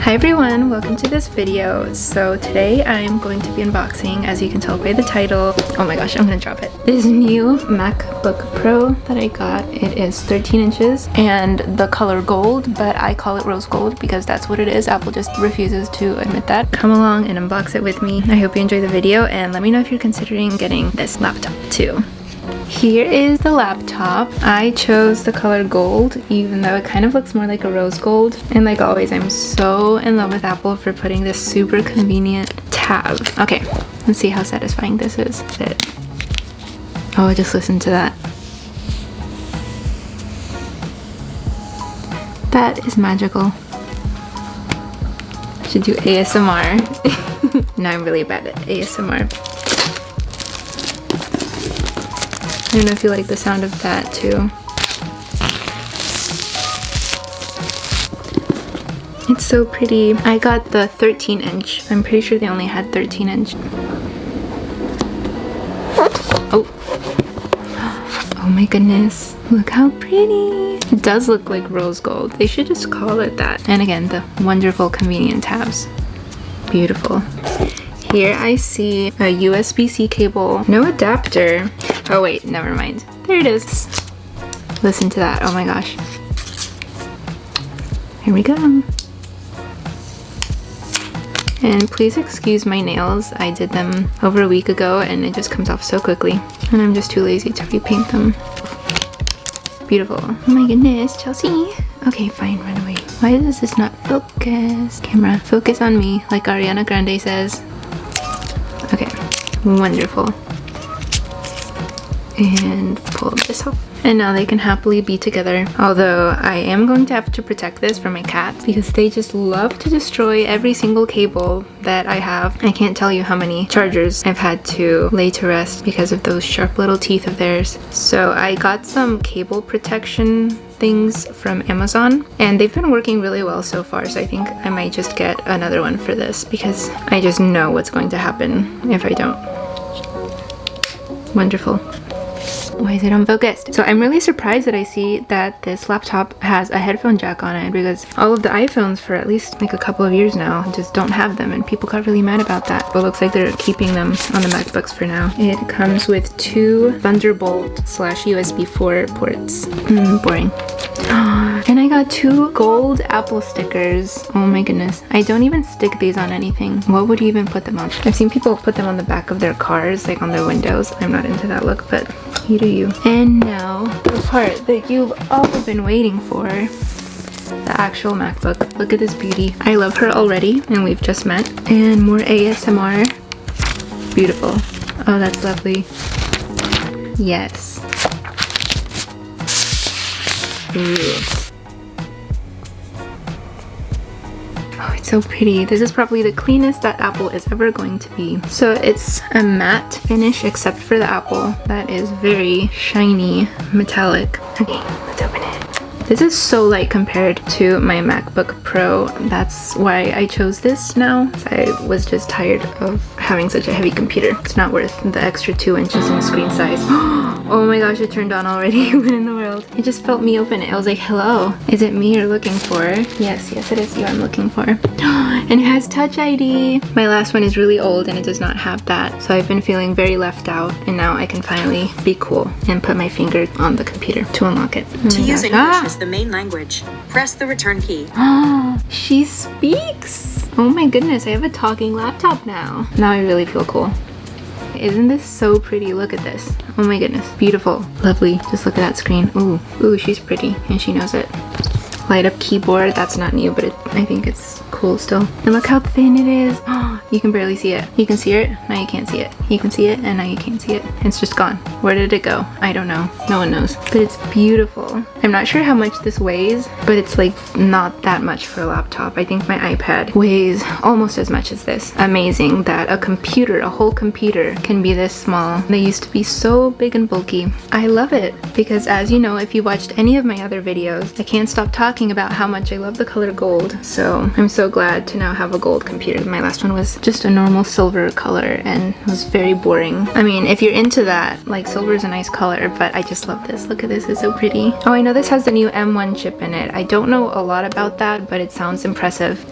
Hi everyone, welcome to this video. So today I'm going to be unboxing, as you can tell by the title, oh my gosh, I'm gonna drop it, this new MacBook Pro that I got. It is 13 inches and the color gold, but I call it rose gold because that's what it is. Apple just refuses to admit that. Come along and unbox it with me. I hope you enjoy the video and let me know if you're considering getting this laptop too. Here is the laptop. I chose the color gold, even though it kind of looks more like a rose gold. And like always, I'm so in love with Apple for putting this super convenient tab. Okay, let's see how satisfying this is. Oh, just listen to that. That is magical. Should do ASMR. No, I'm really bad at ASMR. I don't know if you like the sound of that too. It's so pretty. I got the 13 inch. I'm pretty sure they only had 13 inch. Oh. Oh my goodness. Look how pretty. It does look like rose gold. They should just call it that. And again, the wonderful convenient tabs. Beautiful. Here I see a USB-C cable. No adapter. Oh wait, never mind. There it is. Listen to that. Oh my gosh. Here we go. And please excuse my nails. I did them over a week ago and it just comes off so quickly. And I'm just too lazy to repaint them. Beautiful. Oh my goodness, Chelsea. Okay, fine, run away. Why does this not focus? Camera, focus on me, like Ariana Grande says. Okay, wonderful. And pull this off. And now they can happily be together. Although I am going to have to protect this from my cats because they just love to destroy every single cable that I have. I can't tell you how many chargers I've had to lay to rest because of those sharp little teeth of theirs. So I got some cable protection things from Amazon and they've been working really well so far, so I think I might just get another one for this because I just know what's going to happen if I don't. Wonderful. Why is it unfocused? So I'm really surprised that I see that this laptop has a headphone jack on it because all of the iPhones for at least like a couple of years now just don't have them and people got really mad about that. But it looks like they're keeping them on the MacBooks for now. It comes with two Thunderbolt/USB 4 ports. Boring. And I got two gold Apple stickers. Oh my goodness. I don't even stick these on anything. What would you even put them on? I've seen people put them on the back of their cars, like on their windows. I'm not into that look, but you do you. And now the part that you've all been waiting for. The actual MacBook. Look at this beauty. I love her already and we've just met. And more ASMR. Beautiful. Oh, that's lovely. Yes. Ooh. Oh, it's so pretty. This is probably the cleanest that Apple is ever going to be. So it's a matte finish except for the Apple. That is very shiny, metallic. Okay, let's open it. This is so light compared to my MacBook Pro. That's why I chose this now. I was just tired of having such a heavy computer. It's not worth the extra 2 inches in screen size. Oh my gosh, it turned on already. What in the world? It just felt me open it. I was like, hello, is it me you're looking for? Yes, yes, it is you I'm looking for. And it has Touch ID. My last one is really old and it does not have that. So I've been feeling very left out and now I can finally be cool and put my finger on the computer to unlock it. Oh to use English as the main language, press the return key. She speaks. Oh my goodness, I have a talking laptop now. Now I really feel cool. Isn't this so pretty? Look at this. Oh my goodness. Beautiful. Lovely. Just look at that screen. Ooh. Ooh, she's pretty and she knows it. Light up keyboard. That's not new, but I think it's cool still. And look how thin it is. Oh, you can barely see it. You can see it. Now you can't see it. You can see it and now you can't see it. It's just gone. Where did it go? I don't know. No one knows. But it's beautiful. I'm not sure how much this weighs, but it's like not that much for a laptop. I think my iPad weighs almost as much as this. Amazing that a computer, a whole computer, can be this small. They used to be so big and bulky. I love it because, as you know, if you watched any of my other videos, I can't stop talking about how much I love the color gold. So I'm so glad to now have a gold computer. My last one was just a normal silver color and it was very boring. I mean, if you're into that, like silver is a nice color, but I just love this. Look at this, it's so pretty. Oh, I know this has the new M1 chip in it. I don't know a lot about that, but it sounds impressive.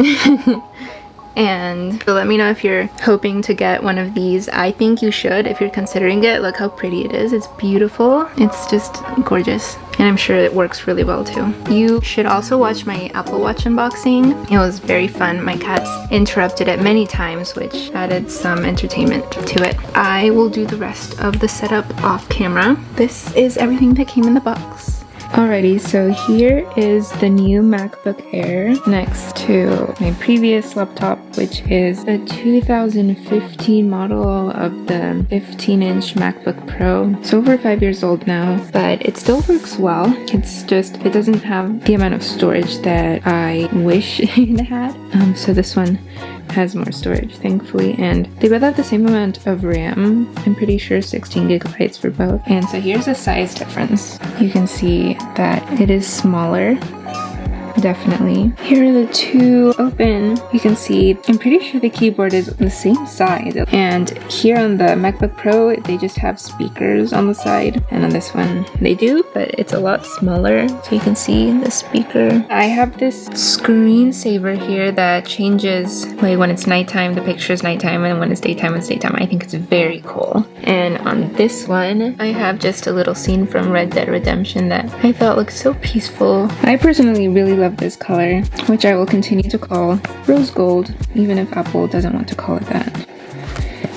And so let me know if you're hoping to get one of these. I think you should if you're considering it. Look how pretty it is. It's beautiful. It's just gorgeous. And I'm sure it works really well too. You should also watch my Apple Watch unboxing. It was very fun. My cats interrupted it many times, which added some entertainment to it. I will do the rest of the setup off camera. This is everything that came in the box. Alrighty, so here is the new MacBook Air next to my previous laptop, which is a 2015 model of the 15-inch MacBook Pro. It's over 5 years old now, but it still works well. It's just, it doesn't have the amount of storage that I wish it had. So this one has more storage, thankfully, and they both have the same amount of RAM. I'm pretty sure 16 gigabytes for both. And so here's a size difference. You can see that it is smaller, definitely. Here are the two open. You can see, I'm pretty sure the keyboard is the same size. And here on the MacBook Pro, they just have speakers on the side. And on this one, they do, but it's a lot smaller. So you can see the speaker. I have this screensaver here that changes, like when it's nighttime, the picture is nighttime, and when it's daytime, it's daytime. I think it's very cool. And on this one, I have just a little scene from Red Dead Redemption that I thought looked so peaceful. I personally really love this color, which I will continue to call rose gold, even if Apple doesn't want to call it that.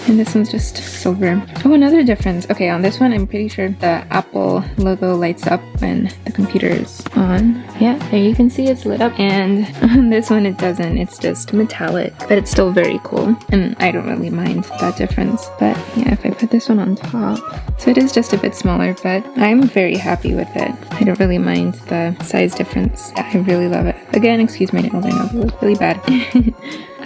And this one's just silver. Oh, another difference. Okay, on this one, I'm pretty sure the Apple logo lights up when the computer is on. Yeah, there you can see it's lit up. And on this one, it doesn't. It's just metallic, but it's still very cool. And I don't really mind that difference. But yeah, if I put this one on top, so it is just a bit smaller, but I'm very happy with it. I don't really mind the size difference. I really love it. Again, excuse my nails, I know they look really bad.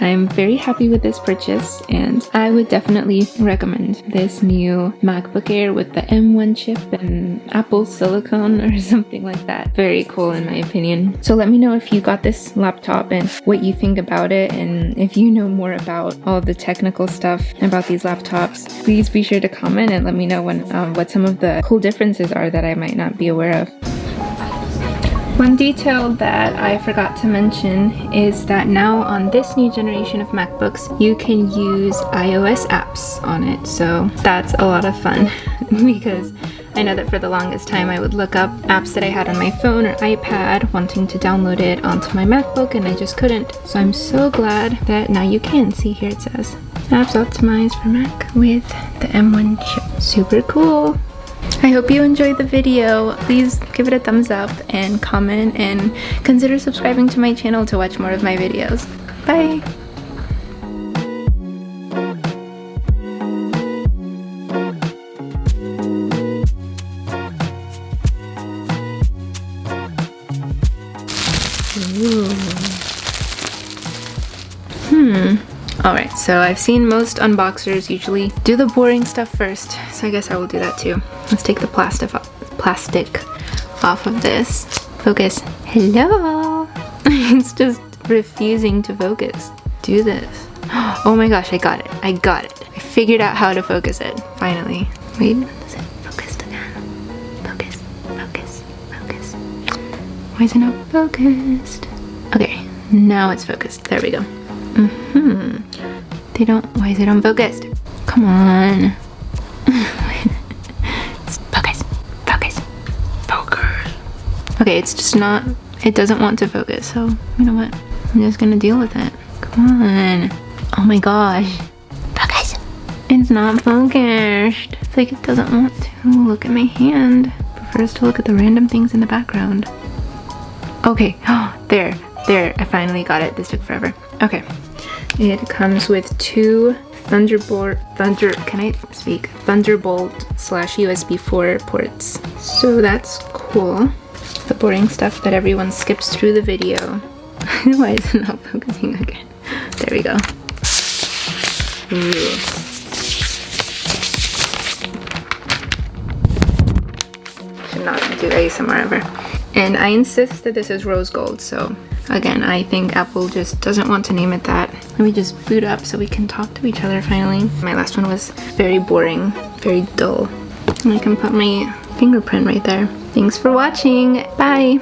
I'm very happy with this purchase, and I would definitely recommend this new MacBook Air with the M1 chip and Apple silicone or something like that. Very cool in my opinion. So let me know if you got this laptop and what you think about it, and if you know more about all of the technical stuff about these laptops, please be sure to comment and let me know what some of the cool differences are that I might not be aware of. One detail that I forgot to mention is that now on this new generation of MacBooks, you can use iOS apps on it. So that's a lot of fun because I know that for the longest time I would look up apps that I had on my phone or iPad wanting to download it onto my MacBook, and I just couldn't. So I'm so glad that now you can. See, here it says apps optimized for Mac with the M1 chip. Super cool. I hope you enjoyed the video. Please give it a thumbs up and comment, and consider subscribing to my channel to watch more of my videos. Bye! Alright, so I've seen most unboxers usually do the boring stuff first, so I guess I will do that too. Let's take the plastic off of this. Focus. Hello! It's just refusing to focus. Do this. Oh my gosh, I got it. I got it. I figured out how to focus it. Finally. Wait, is it focused again? Focus, focus, focus. Why is it not focused? Okay, now it's focused. There we go. Why is it unfocused? Come on. Focus, focus, focus. Okay, it's just not, it doesn't want to focus, so you know what? I'm just gonna deal with it. Come on. Oh my gosh. Focus. It's not focused. It's like it doesn't want to look at my hand. It prefers to look at the random things in the background. Okay, there, I finally got it. This took forever. Okay. It comes with two Thunderbolt /USB 4 ports. So that's cool. The boring stuff that everyone skips through the video. Why is it not focusing again? There we go. Ooh. Should not do ASMR ever. And I insist that this is rose gold, so again, I think Apple just doesn't want to name it that. Let me just boot up so we can talk to each other finally. My last one was very boring, very dull. And I can put my fingerprint right there. Thanks for watching. Bye.